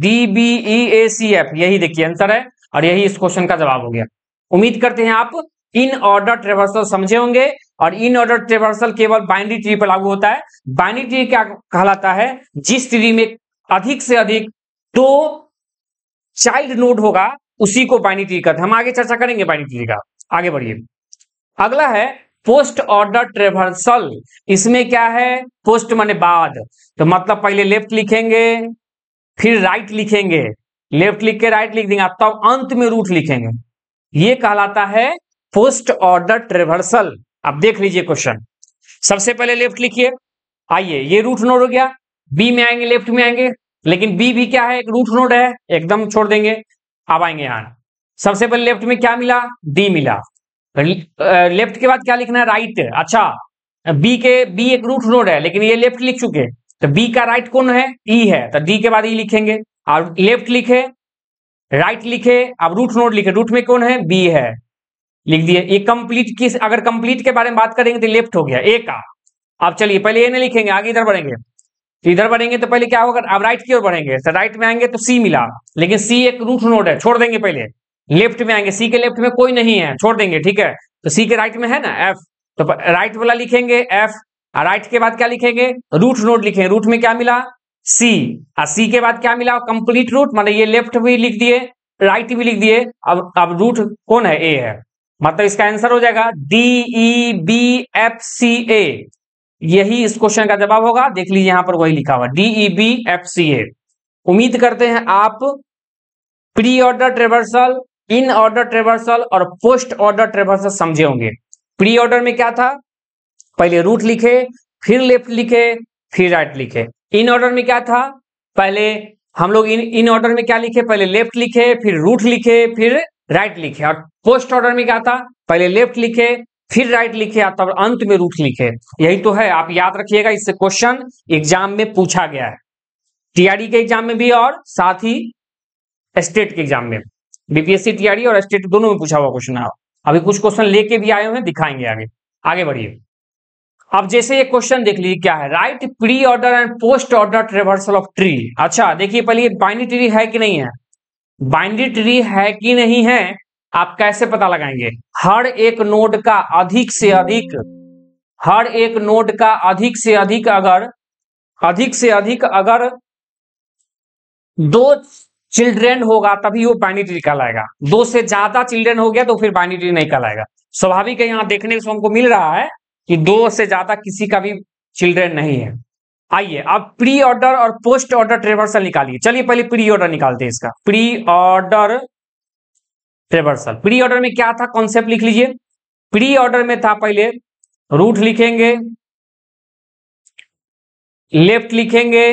DBEACF, यही देखिए आंसर है, और यही इस क्वेश्चन का जवाब हो गया। उम्मीद करते हैं आप इन ऑर्डर ट्रेवर्सल समझे होंगे, और इन ऑर्डर ट्रेवर्सल केवल बाइनरी ट्री पर लागू होता है। बाइनरी ट्री क्या कहलाता है, जिस ट्री में अधिक से अधिक 2 चाइल्ड नोड होगा उसी को बाइनरी ट्री कहते हैं। हम आगे चर्चा करेंगे बाइनरी ट्री का, आगे बढ़िए। अगला है पोस्ट ऑर्डर ट्रेवर्सल, इसमें क्या है, पोस्ट माने बाद, तो मतलब पहले लेफ्ट लिखेंगे, फिर राइट लिखेंगे, लेफ्ट लिख के राइट लिख देंगे, तब अंत में रूट लिखेंगे, ये कहलाता है पोस्ट ऑर्डर ट्रेवर्सल। अब देख लीजिए क्वेश्चन, सबसे पहले लेफ्ट लिखिए, आइए ये रूट नोड हो गया, बी में आएंगे, लेफ्ट में आएंगे, लेकिन बी भी क्या है, एक रूट नोड है, एकदम छोड़ देंगे। अब आएंगे यहां, सबसे पहले लेफ्ट में क्या मिला, डी मिला, लेफ्ट के बाद क्या लिखना है, राइट। अच्छा, बी एक रूट नोड है, लेकिन ये लेफ्ट लिख चुके, तो बी का राइट कौन है, ई है, तो डी के बाद ई लिखेंगे, और लेफ्ट लिखे, राइट लिखे, अब रूट नोड लिखे, रूट में कौन है, बी है, लिख दिए। ये कंप्लीट की, अगर कंप्लीट के बारे में बात करेंगे तो लेफ्ट हो गया ए का। अब चलिए पहले ए नहीं लिखेंगे, आगे इधर बढ़ेंगे, तो इधर बढ़ेंगे तो पहले क्या होगा, अब राइट की ओर बढ़ेंगे, तो राइट में आएंगे तो सी मिला, लेकिन सी एक रूट नोड है, छोड़ देंगे। पहले लेफ्ट में आएंगे, सी के लेफ्ट में कोई नहीं है, छोड़ देंगे, ठीक है, तो सी के राइट में है ना एफ, तो राइट वाला लिखेंगे एफ, और राइट के बाद क्या लिखेंगे, रूट नोड लिखेंगे, रूट में क्या मिला, सी, और सी के बाद क्या मिला, कंप्लीट रूट, मतलब ये लेफ्ट भी लिख दिए, राइट भी लिख दिए, अब रूट कौन है, ए है, मतलब इसका आंसर हो जाएगा DEBFCA, यही इस क्वेश्चन का जवाब होगा। देख लीजिए यहां पर वही लिखा हुआ DEBFCA। उम्मीद करते हैं आप pre order traversal, in order traversal और पोस्ट ऑर्डर ट्रेवर्सल समझे होंगे। प्री ऑर्डर में क्या था, पहले रूट लिखे, फिर लेफ्ट लिखे, फिर राइट लिखे। इन ऑर्डर में क्या था, पहले हम लोग इन ऑर्डर में क्या लिखे, पहले लेफ्ट लिखे, फिर रूट लिखे, फिर राइट लिखे। और पोस्ट ऑर्डर में क्या था, पहले लेफ्ट लिखे, फिर राइट लिखे, तब अंत में रूट लिखे। यही तो है, आप याद रखिएगा, इससे क्वेश्चन एग्जाम में पूछा गया है, टीआरडी के एग्जाम में भी और साथ ही स्टेट के एग्जाम में। बीपीएससी टीआरडी और स्टेट दोनों में पूछा हुआ क्वेश्चन है। अभी कुछ क्वेश्चन लेके भी आए हुए हैं, दिखाएंगे आगे। आगे बढ़िए। अब जैसे ये क्वेश्चन देख लीजिए क्या है, right pre order and post order traversal of tree. अच्छा देखिए पहले ये बाइनरी ट्री है कि नहीं है, बाइनरी ट्री है कि नहीं है आप कैसे पता लगाएंगे, हर एक नोड का अधिक से अधिक, हर एक नोड का अधिक से अधिक अगर 2 चिल्ड्रेन होगा तभी वो बाइनरी ट्री कहलाएगा। 2 से ज्यादा चिल्ड्रेन हो गया तो फिर बाइनरी ट्री नहीं कहलाएगा। स्वाभाविक है, यहां देखने को हमको मिल रहा है कि 2 से ज्यादा किसी का भी चिल्ड्रेन नहीं है। आइए अब प्री ऑर्डर और पोस्ट ऑर्डर ट्रेवर्सल निकालिए। चलिए पहले प्री ऑर्डर निकालते हैं इसका, pre order traversal. Pre order में क्या था, कॉन्सेप्ट लिख लीजिए। प्री ऑर्डर में था पहले रूट लिखेंगे, लेफ्ट लिखेंगे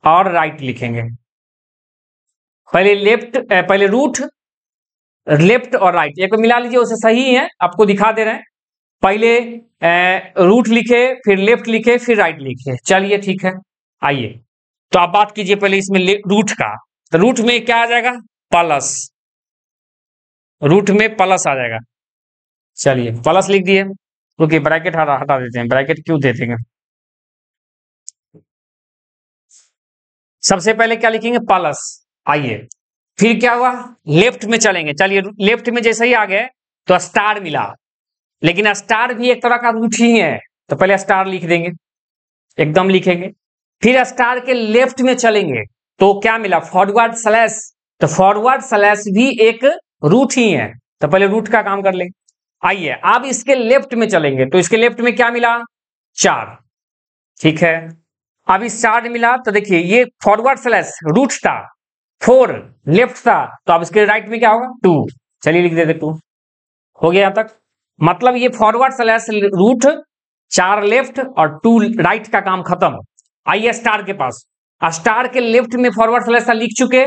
और राइट लिखेंगे। पहले रूट, लेफ्ट और राइट एक मिला लीजिए, उसे सही है आपको दिखा दे रहे हैं। पहले रूट लिखे, फिर लेफ्ट लिखे, फिर राइट लिखे। चलिए ठीक है, आइए तो आप बात कीजिए पहले इसमें रूट का। तो रूट में क्या आ जाएगा, प्लस, रूट में प्लस आ जाएगा। चलिए प्लस लिख दिए, क्योंकि ब्रैकेट हटा देते हैं, ब्रैकेट क्यों देते हैं। सबसे पहले क्या लिखेंगे, प्लस। आइए फिर क्या हुआ, लेफ्ट में चलेंगे। चलिए लेफ्ट में जैसे ही आ गए तो स्टार मिला, लेकिन स्टार भी एक तरह का रूट ही है, तो पहले स्टार लिख देंगे, एकदम लिखेंगे। फिर स्टार के लेफ्ट में चलेंगे तो क्या मिला, फॉरवर्ड स्लैश, तो फॉरवर्ड स्लैश भी एक रूट ही है, तो पहले रूट का काम कर लें। आइए अब इसके लेफ्ट में चलेंगे तो इसके लेफ्ट में क्या मिला, 4। ठीक है, अब इस 4 मिला तो देखिए ये फॉरवर्ड स्लैश रूट था, 4 लेफ्ट था, तो अब इसके राइट में क्या होगा, 2। चलिए लिख देते 2। हो गया यहां तक, मतलब ये फॉरवर्ड स्लैश रूट, 4 लेफ्ट और 2 राइट का काम खत्म। आइए स्टार के पास, स्टार के लेफ्ट में फॉरवर्ड स्लैश लिख चुके,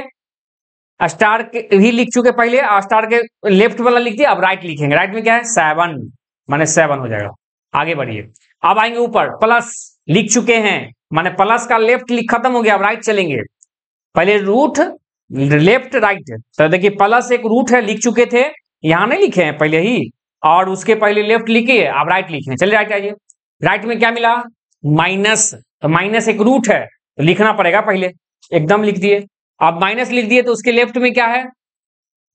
स्टार के भी लिख चुके पहले, स्टार के लेफ्ट वाला लिख दिया, अब राइट लिखेंगे। राइट में क्या है, 7, माने 7 हो जाएगा। आगे बढ़िए, अब आएंगे ऊपर, प्लस लिख चुके हैं, माने प्लस का लेफ्ट खत्म हो गया, अब राइट चलेंगे। पहले रूट, लेफ्ट, राइट, तो देखिए प्लस एक रूट है, लिख चुके थे, यहां नहीं लिखे हैं पहले ही, और उसके पहले लेफ्ट लिखिए, अब राइट लिखे। चलिए राइट आइए, राइट में क्या मिला, माइनस, तो माइनस एक रूट है तो लिखना पड़ेगा पहले, एकदम लिख दिए। अब माइनस लिख दिए तो उसके लेफ्ट में क्या है,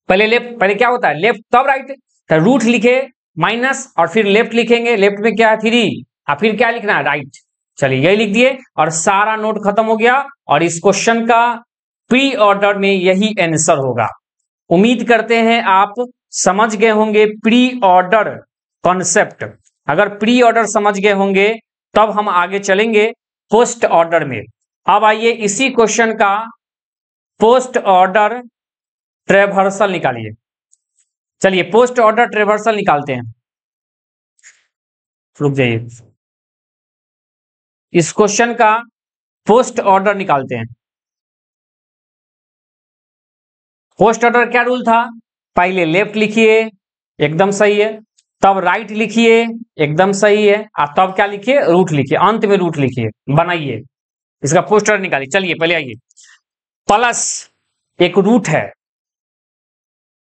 पहले लेफ्ट, पहले क्या होता है लेफ्ट तब राइट, तो रूट लिखे माइनस और फिर लेफ्ट लिखेंगे, लेफ्ट में क्या है 3, और फिर क्या लिखना है, राइट। चलिए यही लिख दिए और सारा नोट खत्म हो गया, और इस क्वेश्चन का प्री ऑर्डर में यही आंसर होगा। उम्मीद करते हैं आप समझ गए होंगे प्री ऑर्डर कॉन्सेप्ट। अगर प्री ऑर्डर समझ गए होंगे तब हम आगे चलेंगे पोस्ट ऑर्डर में। अब आइए इसी क्वेश्चन का पोस्ट ऑर्डर ट्रेवर्सल निकालिए। चलिए पोस्ट ऑर्डर ट्रेवर्सल निकालते हैं, रुक जाइए, इस क्वेश्चन का पोस्ट ऑर्डर निकालते हैं। पोस्ट ऑर्डर क्या रूल था, पहले लेफ्ट लिखिए, एकदम सही है, तब राइट लिखिए, एकदम सही है, और तब क्या लिखिए, रूट लिखिए, अंत में रूट लिखिए, बनाइए इसका पोस्ट ऑर्डर निकालिए। चलिए पहले आइए, प्लस एक रूट है,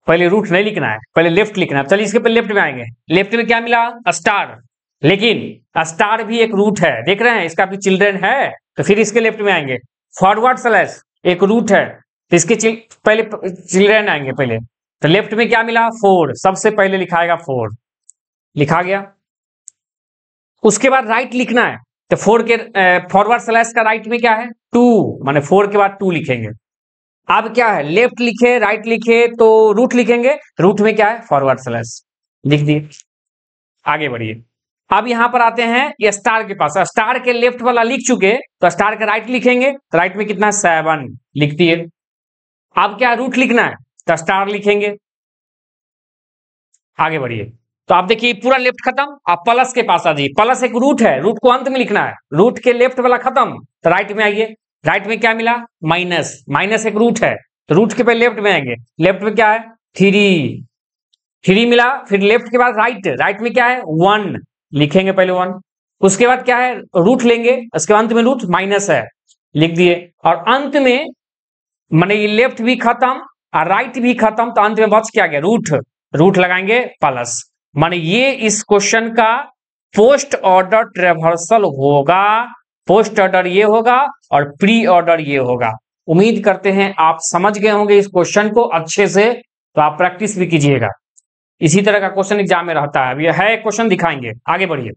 पहले रूट नहीं लिखना है, पहले लेफ्ट लिखना है। चलिए इसके पहले लेफ्ट में आएंगे, लेफ्ट में क्या मिला, स्टार, लेकिन स्टार भी एक रूट है, देख रहे हैं इसका भी चिल्ड्रन है, तो फिर इसके लेफ्ट में आएंगे, फॉरवर्ड स्लैश एक रूट है, तो इसके पहले चिल्ड्रन आएंगे पहले, तो लेफ्ट में क्या मिला, 4, सबसे पहले लिखाएगा 4, लिखा गया। उसके बाद राइट लिखना है, तो 4 के फॉरवर्ड स्लैश का राइट में क्या है, 2, माने 4 के बाद 2 लिखेंगे। अब क्या है, लेफ्ट लिखे, राइट लिखे तो रूट लिखेंगे, रूट में क्या है, फॉरवर्ड स्लैश, लिख दिए। आगे बढ़िए, अब यहां पर आते हैं ये स्टार के पास, स्टार के लेफ्ट वाला लिख चुके तो स्टार के राइट लिखेंगे, तो राइट में कितना, 7 लिख दिए। अब क्या रूट लिखना है, तो स्टार लिखेंगे। आगे बढ़िए, तो आप देखिए पूरा लेफ्ट खत्म, आप प्लस के पास आ जाइए, प्लस एक रूट है, रूट को अंत में लिखना है, रूट के लेफ्ट वाला खत्म, तो राइट में आइए, राइट में क्या मिला, माइनस, माइनस एक रूट है तो रूट के पहले लेफ्ट में आएंगे, लेफ्ट में क्या है 3, 3 मिला, फिर लेफ्ट के बाद राइट, राइट में क्या है 1, लिखेंगे पहले 1, उसके बाद क्या है रूट लेंगे, उसके अंत में रूट माइनस है, लिख दिए, और अंत में माने ये लेफ्ट भी खत्म और राइट भी खत्म, तो अंत में बच क्या गया रूट, रूट लगाएंगे प्लस, माने ये इस क्वेश्चन का पोस्ट ऑर्डर ट्रेवर्सल होगा, पोस्ट ऑर्डर ये होगा और प्री ऑर्डर ये होगा। उम्मीद करते हैं आप समझ गए होंगे इस क्वेश्चन को अच्छे से, तो आप प्रैक्टिस भी कीजिएगा, इसी तरह का क्वेश्चन एग्जाम में रहता है। अब ये है क्वेश्चन दिखाएंगे, आगे बढ़िए।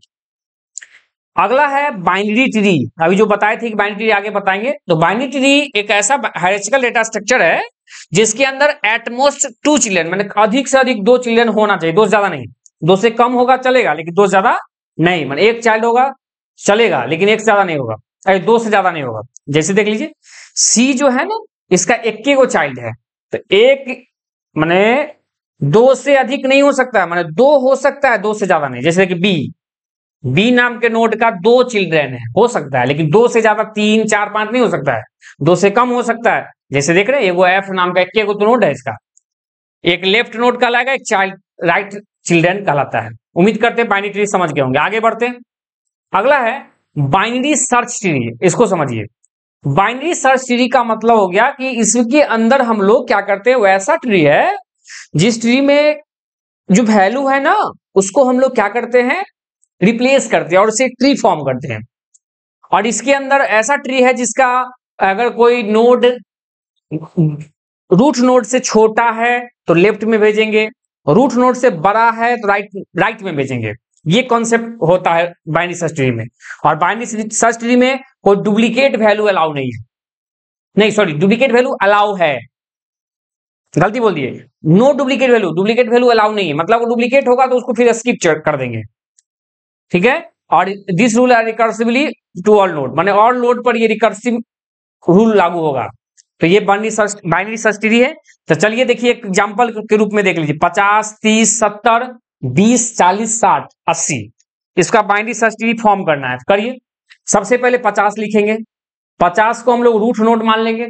अगला है बाइनरी ट्री, अभी जो बताए थे कि बाइनरी ट्री आगे बताएंगे। तो बाइनरी ट्री एक ऐसा हायरार्चिकल डेटा स्ट्रक्चर है जिसके अंदर एटमोस्ट 2 चिल्ड्रन, मैंने अधिक से अधिक 2 चिल्ड्रन होना चाहिए, 2 से ज्यादा नहीं, 2 से कम होगा चलेगा लेकिन 2 से ज्यादा नहीं, मैंने एक चाइल्ड होगा चलेगा लेकिन 1 से ज्यादा नहीं होगा, 2 से ज्यादा नहीं होगा। जैसे देख लीजिए सी जो है ना, इसका 21 गो चाइल्ड है, तो एक मैंने 2 से अधिक नहीं हो सकता है, मैंने 2 हो सकता है, 2 से ज्यादा नहीं। जैसे कि बी नाम के नोड का 2 चिल्ड्रन है, हो सकता है, लेकिन 2 से ज्यादा 3 4 5 नहीं हो सकता है, 2 से कम हो सकता है। जैसे देख रहे हैं वो एफ नाम का 21 गो तो नोड है, इसका एक लेफ्ट नोड कहलाएगा, एक चाइल्ड राइट चिल्ड्रन कहलाता है। उम्मीद करते हैं बाइनरी ट्री समझ गए होंगे, आगे बढ़ते हैं। अगला है बाइनरी सर्च ट्री, इसको समझिए। बाइनरी सर्च ट्री का मतलब हो गया कि इसके अंदर हम लोग क्या करते हैं, वैसा ट्री है जिस ट्री में जो वैल्यू है ना उसको हम लोग क्या करते हैं, रिप्लेस करते हैं और उसे ट्री फॉर्म करते हैं। और इसके अंदर ऐसा ट्री है जिसका अगर कोई नोड रूट नोड से छोटा है तो लेफ्ट में भेजेंगे, रूट नोड से बड़ा है तो राइट में भेजेंगे। ये कॉन्सेप्ट होता है बाइनरी सर्च ट्री में। और बाइनरी सर्च ट्री में कोई डुप्लीकेट वैल्यू अलाउ नहीं है, नहीं सॉरी डुप्लीकेट वैल्यू अलाउ है, गलती बोल दिए, no duplicate value, duplicate value allow नहीं है, मतलब वो डुप्लीकेट होगा तो उसको फिर स्किप कर देंगे, ठीक है। और this rule are recursively to all node, माने ऑल नोड पर ये रिकर्सिव रूल लागू होगा। तो ये बाइनरी सर्च ट्री है। तो चलिए देखिए एग्जांपल के रूप में देख लीजिए, 50 30 70 20 40 60 80, इसका बाइनरी सर्च ट्री फॉर्म करना है, करिए। सबसे पहले 50 लिखेंगे, 50 को हम लोग रूट नोड मान लेंगे,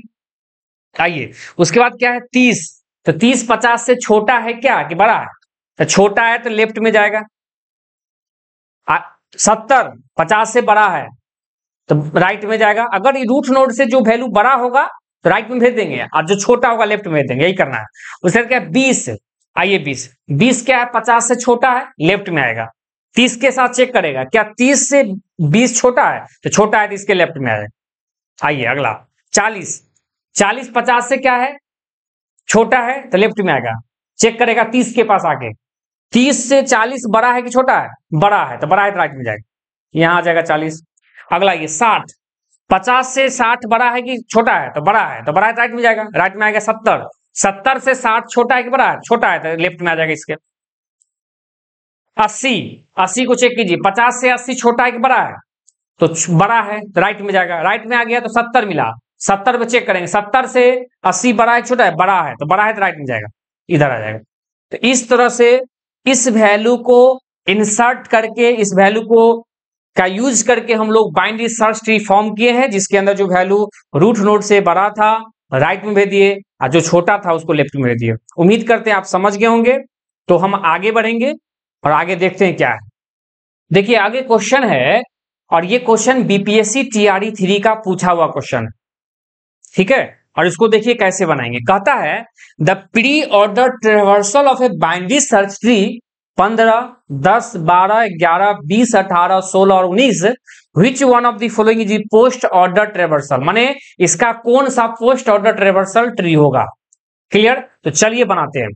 आइए। उसके बाद क्या है 30, तो 30 50 से छोटा है क्या कि बड़ा है, तो छोटा है तो लेफ्ट में जाएगा। 70 50 से बड़ा है तो राइट में जाएगा। अगर रूट नोड से जो वैल्यू बड़ा होगा तो राइट में भेज देंगे और जो छोटा होगा लेफ्ट में भेज देंगे, यही करना है। उसके बाद क्या है 20, आइए 20 क्या है 50 से छोटा है, लेफ्ट में आएगा। 30 के साथ चेक करेगा क्या 30 से 20 छोटा है, तो छोटा है तो इसके लेफ्ट में आएगा। आइए अगला 40 50 से क्या है छोटा है तो लेफ्ट में आएगा, चेक करेगा 30 के पास आके, 30 से 40 बड़ा है कि छोटा है, बड़ा है तो राइट में जाएगा, यहां आ जाएगा 40। अगला ये 60 50 से 60 बड़ा है कि छोटा है, तो बड़ा है तो राइट में जाएगा, राइट में आएगा। 70 से 60 छोटा है कि बड़ा है, छोटा है तो लेफ्ट में आ जाएगा इसके। 80 को चेक कीजिए, 50 से 80 छोटा है कि बड़ा है, तो बड़ा है तो राइट में जाएगा, राइट में आ गया तो 70 मिला, 70 पे चेक करेंगे 70 से 80 बड़ा है छोटा है, बड़ा है तो राइट में जाएगा, इधर आ जाएगा। तो इस तरह से इस वैल्यू को इंसर्ट करके, इस वैल्यू को का यूज करके हम लोग बाइनरी सर्च ट्री फॉर्म किए हैं, जिसके अंदर जो वैल्यू रूट नोड से बड़ा था राइट में भेज दिए और जो छोटा था उसको लेफ्ट में भेज दिए। उम्मीद करते हैं आप समझ गए होंगे। तो हम आगे बढ़ेंगे और आगे देखते हैं क्या है। देखिए आगे क्वेश्चन है, और ये क्वेश्चन बीपीएससी टीआरई 3 का पूछा हुआ क्वेश्चन, ठीक है। और इसको देखिए कैसे बनाएंगे। कहता है the pre order traversal of a binary search tree 15 10 12 11 20 18 16 और 19, which one of the following is post order traversal, माने इसका कौन सा पोस्ट ऑर्डर ट्रेवर्सल ट्री होगा। क्लियर, तो चलिए बनाते हैं।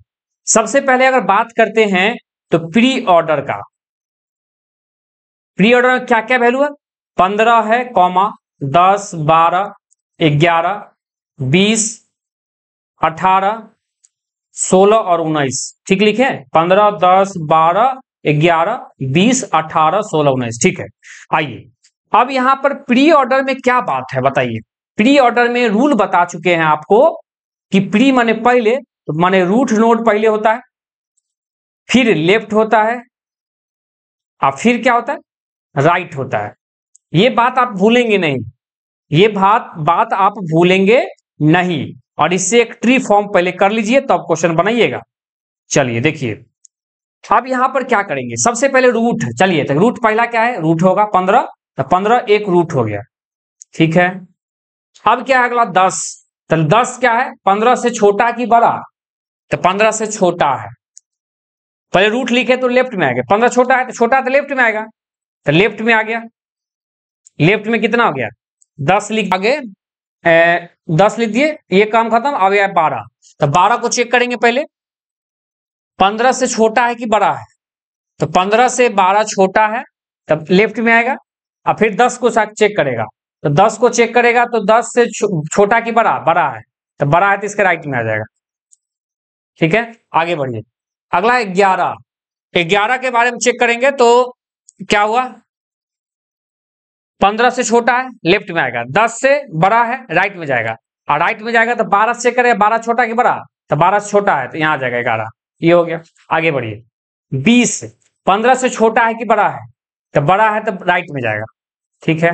सबसे पहले अगर बात करते हैं तो प्री ऑर्डर का, प्री ऑर्डर में क्या क्या वैल्यू है, 15 है कॉमा 10 12 11 20 18 16 और 19, ठीक लिखे, 15 10 12 11 20 18 16 19, ठीक है। आइए अब यहां पर प्री ऑर्डर में क्या बात है बताइए। प्री ऑर्डर में रूल बता चुके हैं आपको कि प्री माने पहले, तो माने रूट नोड पहले होता है, फिर लेफ्ट होता है और फिर क्या होता है राइट होता है। ये बात आप भूलेंगे नहीं, ये बात आप भूलेंगे नहीं, और इससे एक ट्री फॉर्म पहले कर लीजिए तब क्वेश्चन बनाइएगा। चलिए देखिए, अब यहां पर क्या करेंगे, सबसे पहले रूट, चलिए तो रूट पहला क्या है, रूट होगा 15, तो 15 एक रूट हो गया, ठीक है। अब क्या है अगला 10, तो 10 क्या है, 15 से छोटा कि बड़ा, तो 15 से छोटा है। पहले रूट लिखे तो लेफ्ट में आएगा, 15 छोटा है तो छोटा तो लेफ्ट में आएगा, तो लेफ्ट में आ गया। लेफ्ट में कितना हो गया, 10 लिख आगे 10 लिख दिए, ये काम खत्म। अब गया 12, तो 12 को चेक करेंगे पहले, 15 से छोटा है कि बड़ा है, तो 15 से 12 छोटा है तब लेफ्ट में आएगा। और फिर 10 को चेक करेगा, तो 10 को चेक करेगा तो 10 से छोटा कि बड़ा, बड़ा है, तो बड़ा है तो इसके राइट में आ जाएगा, ठीक है। आगे बढ़िए, अगला 11, 11 के बारे में चेक करेंगे तो क्या हुआ, 15 से छोटा है लेफ्ट में आएगा, 10 से बड़ा है राइट में जाएगा, और राइट में जाएगा तो 12 से चेक करेगा, 12 छोटा कि बड़ा, तो 12 से छोटा है तो यहाँ आ जाएगा 11, ये हो गया। आगे बढ़िए, 20, 15 से छोटा है कि बड़ा है, तो बड़ा है तो राइट में जाएगा, ठीक है।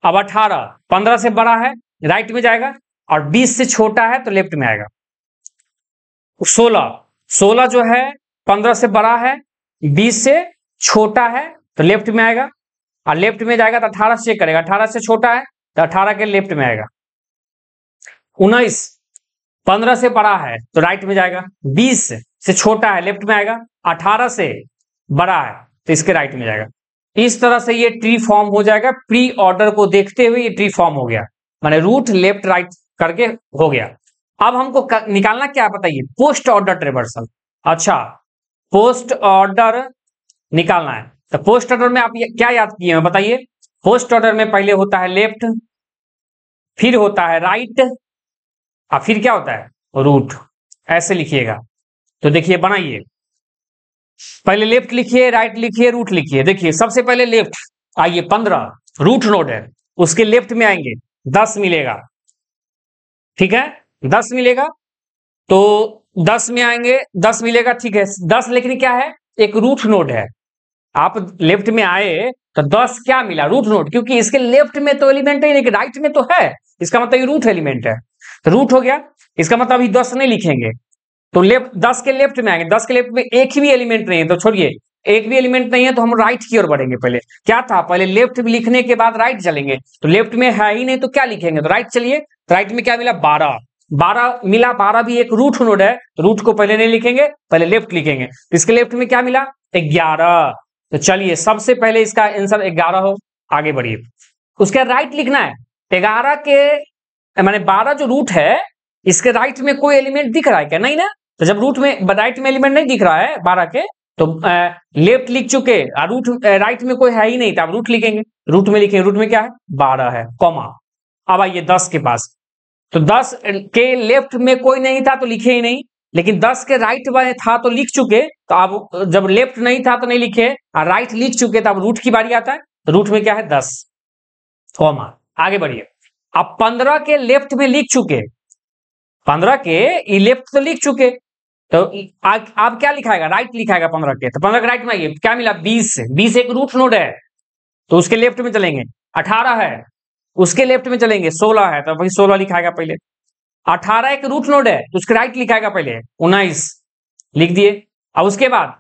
अब 18, 15 से बड़ा है राइट में जाएगा, और 20 से छोटा है तो लेफ्ट में आएगा। 16, 16 जो है 15 से बड़ा है, 20 से छोटा है तो लेफ्ट में आएगा, और लेफ्ट में जाएगा तो 18 से चेक करेगा, 18 से छोटा है तो 18 के लेफ्ट में आएगा। 19, 15 से बड़ा है तो राइट में जाएगा, 20 से छोटा है लेफ्ट में आएगा, 18 से बड़ा है तो इसके राइट में जाएगा। इस तरह से ये ट्री फॉर्म हो जाएगा, प्री ऑर्डर को देखते हुए ये ट्री फॉर्म हो गया, माने रूट लेफ्ट राइट करके हो गया। अब हमको निकालना क्या बताइए, पोस्ट ऑर्डर ट्रेवर्सल। अच्छा, पोस्ट ऑर्डर निकालना है, तो पोस्ट ऑर्डर में आप क्या याद किए हैं बताइए। पोस्ट ऑर्डर में पहले होता है लेफ्ट, फिर होता है राइट, और फिर क्या होता है रूट, ऐसे लिखिएगा। तो देखिए बनाइए, पहले लेफ्ट लिखिए, राइट लिखिए, रूट लिखिए। देखिए सबसे पहले लेफ्ट, आइए 15 रूट नोड है, उसके लेफ्ट में आएंगे 10 मिलेगा, ठीक है 10 मिलेगा, तो 10 में आएंगे 10 मिलेगा, ठीक है 10, लेकिन क्या है एक रूट नोड है, आप लेफ्ट में आए तो 10 क्या मिला, रूट नोड, क्योंकि इसके लेफ्ट में तो एलिमेंट है नहीं, राइट में तो है, इसका मतलब ये रूट एलिमेंट है, तो रूट हो गया। इसका मतलब अभी 10 नहीं लिखेंगे, तो लेफ्ट 10 के लेफ्ट में आएंगे, 10 के लेफ्ट में एक भी एलिमेंट नहीं है, तो छोड़िए एक भी एलिमेंट नहीं है तो हम राइट की ओर बढ़ेंगे। पहले क्या था, पहले लेफ्ट लिखने के बाद राइट चलेंगे, तो लेफ्ट में है ही नहीं तो क्या लिखेंगे, तो राइट चलिए। तो राइट में क्या मिला, 12, 12 मिला, 12 भी एक रूट नोड है, रूट को पहले नहीं लिखेंगे, पहले लेफ्ट लिखेंगे। तो इसके लेफ्ट में क्या मिला, 11, तो चलिए सबसे पहले इसका आंसर 11 हो। आगे बढ़िए, उसके राइट लिखना है, 11 के माने 12 जो रूट है इसके राइट में कोई एलिमेंट दिख रहा है क्या, नहीं ना, तो जब रूट में राइट में एलिमेंट नहीं दिख रहा है 12 के, तो लेफ्ट लिख चुके, रूट राइट में कोई है ही नहीं, तो आप रूट लिखेंगे, रूट में लिखेंगे, रूट में क्या है 12 है, कॉमा। अब आइए 10 के पास, तो 10 के लेफ्ट में कोई नहीं था तो लिखे ही नहीं, लेकिन 10 के राइट में था तो लिख चुके, तो अब जब लेफ्ट नहीं था तो नहीं लिखे, और राइट लिख चुके तो अब रूट की बारी आता है, तो रूट में क्या है 10, कॉमा। आगे बढ़िए, अब 15 के लेफ्ट में लिख चुके, 15 के लेफ्ट तो लिख चुके, तो आप क्या लिखाएगा, राइट लिखाएगा 15 के, तो 15 के राइट में आइए, क्या मिला 20, 20 एक रूट नोड है तो उसके लेफ्ट में चलेंगे, 18 है उसके लेफ्ट में चलेंगे, 16 है तो वही 16 लिखाएगा पहले, 18 एक रूट नोड है तो उसके राइट लिखाएगा पहले, 19 लिख दिए। अब उसके बाद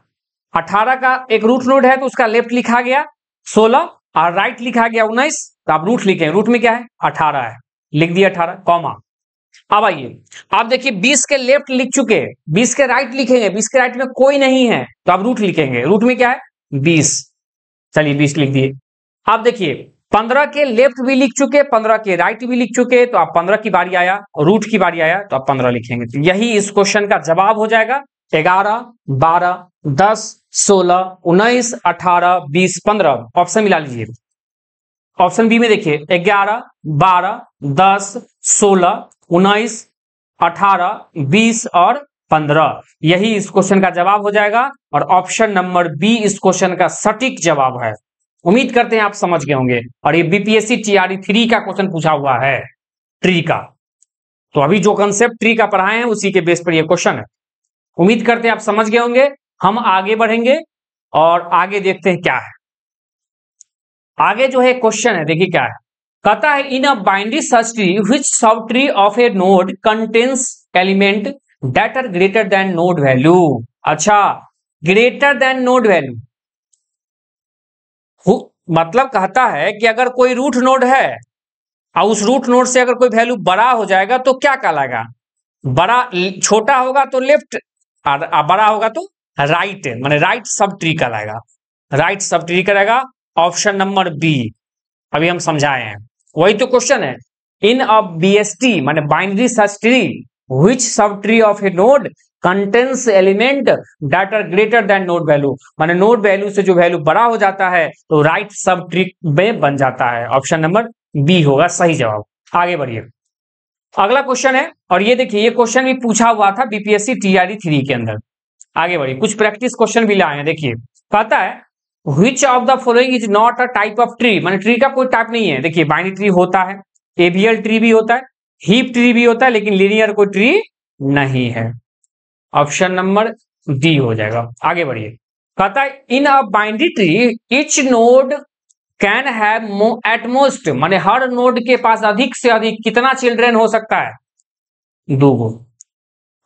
18 का एक रूट नोड है तो उसका लेफ्ट लिखा गया 16, और राइट लिखा गया 19, तो आप रूट लिखें, रूट में क्या है 18 है, लिख दिया 18, कॉमा। अब आइए, आप देखिए 20 के लेफ्ट लिख चुके, 20 के राइट लिखेंगे, 20 के राइट में कोई नहीं है तो आप रूट लिखेंगे, रूट में क्या है 20, चलिए 20 लिख दिए। आप देखिए 15 के लेफ्ट भी लिख चुके, 15 के राइट भी लिख चुके, तो आप 15 की बारी आया, रूट की बारी आया तो आप 15 लिखेंगे। तो यही इस क्वेश्चन का जवाब हो जाएगा, 11, 12, 10, 16, 19, 18, 20, 15, ऑप्शन मिला लीजिए। ऑप्शन बी में देखिए 11, 12, 10, 16, 19, 18, 20 और 15, यही इस क्वेश्चन का जवाब हो जाएगा, और ऑप्शन नंबर बी इस क्वेश्चन का सटीक जवाब है। उम्मीद करते हैं आप समझ गए होंगे, और ये बीपीएससी टीआरई 3 का क्वेश्चन पूछा हुआ है ट्री का, तो अभी जो कंसेप्ट ट्री का पढ़ाए हैं उसी के बेस पर ये क्वेश्चन है। उम्मीद करते हैं आप समझ गए होंगे। हम आगे बढ़ेंगे और आगे देखते हैं क्या है। आगे जो है क्वेश्चन है, देखिए क्या है, कहता है in a binary search tree which sub tree of a node contains element that are greater than node value. अच्छा, ग्रेटर देन नोड वैल्यू मतलब कहता है कि अगर कोई रूट नोड है और उस रूट नोड से अगर कोई वैल्यू बड़ा हो जाएगा तो क्या कहलाएगा? बड़ा, छोटा होगा तो लेफ्ट और बड़ा होगा तो राइट, माने राइट सब ट्री कहलाएगा, राइट सब ट्री करेगा। ऑप्शन नंबर बी अभी हम समझाए हैं, वही तो क्वेश्चन है। इन अ बीएसटी माने binary search tree which sub tree of a node contains element that are greater than node value, माने नोड वैल्यू से जो वैल्यू बड़ा हो जाता है तो राइट सब ट्री में बन जाता है। ऑप्शन नंबर बी होगा सही जवाब। आगे बढ़िए, अगला क्वेश्चन है, और ये देखिए ये क्वेश्चन भी पूछा हुआ था बीपीएससी टीआरई 3 के अंदर। आगे बढ़िए, कुछ प्रैक्टिस क्वेश्चन भी लाए हैं। देखिए कहता है which of the following is not a type of tree, माने ट्री का कोई टाइप नहीं है। देखिए बाइनरी ट्री होता है, एबीएल ट्री भी होता है, हीप ट्री भी होता है, लेकिन लीनियर कोई ट्री नहीं है। ऑप्शन नंबर डी हो जाएगा। आगे बढ़िए, कहता है in a binary tree each node can have at most, माने हर नोड के पास अधिक से अधिक कितना चिल्ड्रन हो सकता है? 2 गो।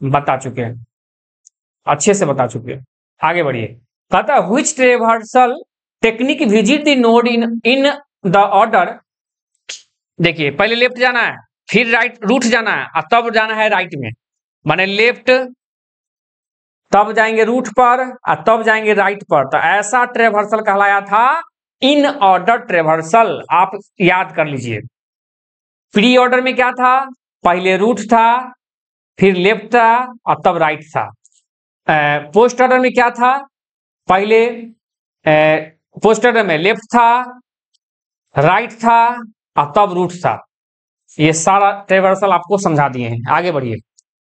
बता चुके हैं, अच्छे से बता चुके हैं। आगे बढ़िए, कहता है which traversal technique visit the node in the order. देखिए पहले लेफ्ट जाना है, फिर राइट रूट जाना है और तब जाना है राइट में, माने लेफ्ट तब जाएंगे रूट पर और तब जाएंगे राइट पर। तो ऐसा ट्रेवर्सल कहलाया था इन ऑर्डर ट्रेवर्सल। आप याद कर लीजिए, प्री ऑर्डर में क्या था? पहले रूट था, फिर लेफ्ट था और तब राइट था। पोस्ट ऑर्डर में क्या था? पहले पोस्ट ऑर्डर में लेफ्ट था, राइट था और तब रूट था। ये सारा ट्रेवर्सल आपको समझा दिए हैं। आगे बढ़िए,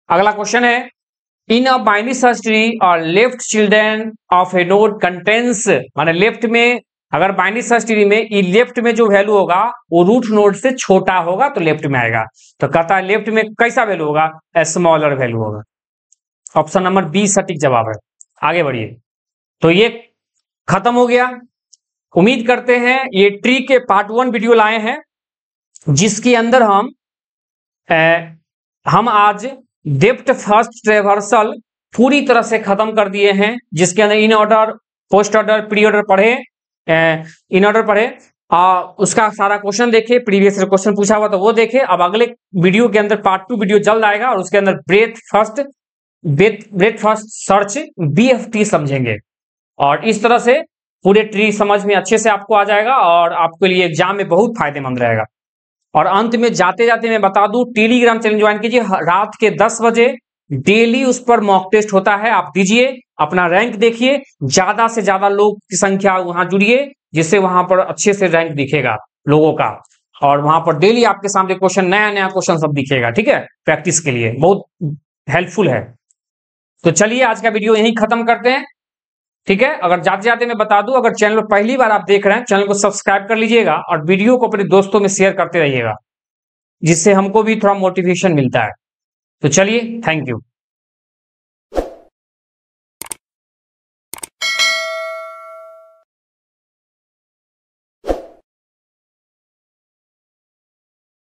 अगला क्वेश्चन है in a binary search tree और left children of a node contains, माने लेफ्ट में अगर बाइनरी सर्च ट्री में लेफ्ट में जो वैल्यू होगा वो रूट नोड से छोटा होगा तो लेफ्ट में आएगा। तो कहता है लेफ्ट में कैसा वैल्यू होगा? स्मॉलर वैल्यू होगा। ऑप्शन नंबर बी सटीक जवाब है। आगे बढ़िए, तो ये खत्म हो गया। उम्मीद करते हैं ये ट्री के पार्ट 1 वीडियो लाए हैं जिसके अंदर हम आज डेप्थ फर्स्ट ट्रेवर्सल पूरी तरह से खत्म कर दिए हैं, जिसके अंदर in order, post order, pre order पढ़े, इन ऑर्डर पढ़े, उसका सारा क्वेश्चन देखे, प्रीवियस क्वेश्चन पूछा हुआ तो वो देखे। अब अगले वीडियो के अंदर पार्ट 2 वीडियो जल्द आएगा और उसके अंदर ब्रेथ फर्स्ट सर्च बीएफटी समझेंगे, और इस तरह से पूरे ट्री समझ में अच्छे से आपको आ जाएगा और आपके लिए एग्जाम में बहुत फायदेमंद रहेगा। और अंत में जाते जाते मैं बता दूं, टेलीग्राम चैनल ज्वाइन कीजिए, रात के 10 बजे डेली उस पर मॉक टेस्ट होता है, आप दीजिए, अपना रैंक देखिए, ज्यादा से ज्यादा लोग की संख्या वहां जुड़िए, जिससे वहां पर अच्छे से रैंक दिखेगा लोगों का, और वहां पर डेली आपके सामने क्वेश्चन, नया नया क्वेश्चन सब दिखेगा। ठीक है, प्रैक्टिस के लिए बहुत हेल्पफुल है। तो चलिए आज का वीडियो यहीं खत्म करते हैं। ठीक है, अगर जाते जाते मैं बता दूं, अगर चैनल पर पहली बार आप देख रहे हैं, चैनल को सब्सक्राइब कर लीजिएगा और वीडियो को अपने दोस्तों में शेयर करते रहिएगा, जिससे हमको भी थोड़ा मोटिवेशन मिलता है। तो चलिए, थैंक यू।